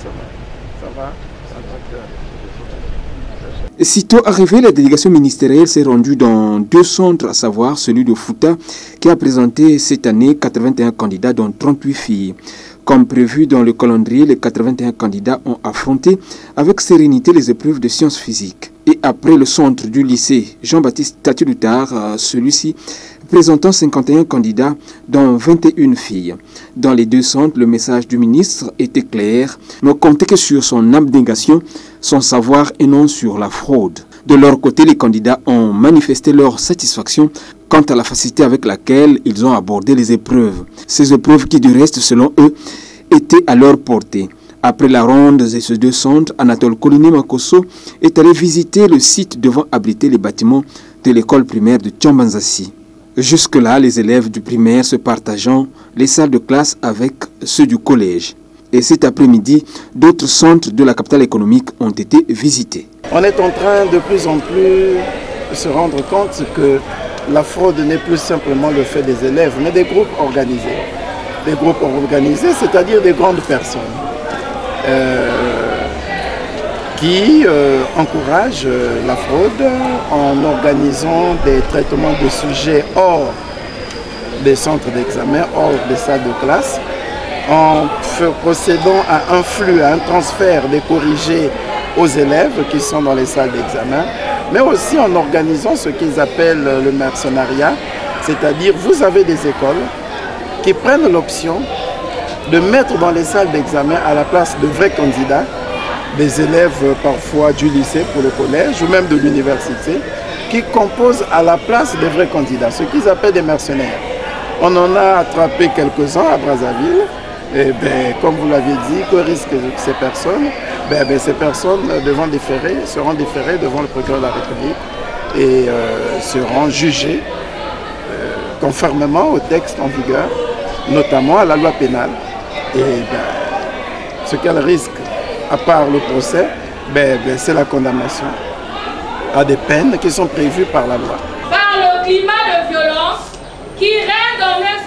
Ça va. Sitôt arrivée, la délégation ministérielle s'est rendue dans 2 centres, à savoir celui de Fouta, qui a présenté cette année 81 candidats, dont 38 filles. Comme prévu dans le calendrier, les 81 candidats ont affronté avec sérénité les épreuves de sciences physiques. Et après le centre du lycée Jean-Baptiste Tati-Loutard, celui-ci présentant 51 candidats, dont 21 filles. Dans les 2 centres, le message du ministre était clair, ne comptait que sur son abnégation, son savoir et non sur la fraude. De leur côté, les candidats ont manifesté leur satisfaction quant à la facilité avec laquelle ils ont abordé les épreuves. Ces épreuves qui, du reste, selon eux, étaient à leur portée. Après la ronde de ces 2 centres, Anatole Koliné Makosso est allé visiter le site devant abriter les bâtiments de l'école primaire de Tchambanzassi. Jusque-là, les élèves du primaire se partageant les salles de classe avec ceux du collège. Et cet après-midi, d'autres centres de la capitale économique ont été visités. On est en train de plus en plus de se rendre compte que la fraude n'est plus simplement le fait des élèves, mais des groupes organisés. Des groupes organisés, c'est-à-dire des grandes personnes qui encouragent la fraude en organisant des traitements de sujets hors des centres d'examen, hors des salles de classe, en procédant à un flux, à un transfert des corrigés aux élèves qui sont dans les salles d'examen, mais aussi en organisant ce qu'ils appellent le mercenariat, c'est-à-dire vous avez des écoles qui prennent l'option de mettre dans les salles d'examen à la place de vrais candidats, des élèves parfois du lycée pour le collège ou même de l'université, qui composent à la place des vrais candidats, ce qu'ils appellent des mercenaires. On en a attrapé quelques-uns à Brazzaville. Et comme vous l'aviez dit, que risquent ces personnes? Ces personnes seront déférées devant le procureur de la République et seront jugées conformément au texte en vigueur, notamment à la loi pénale. Et ce qu'elles risquent, à part le procès, c'est la condamnation à des peines qui sont prévues par la loi. Par le climat de violence qui règne dans le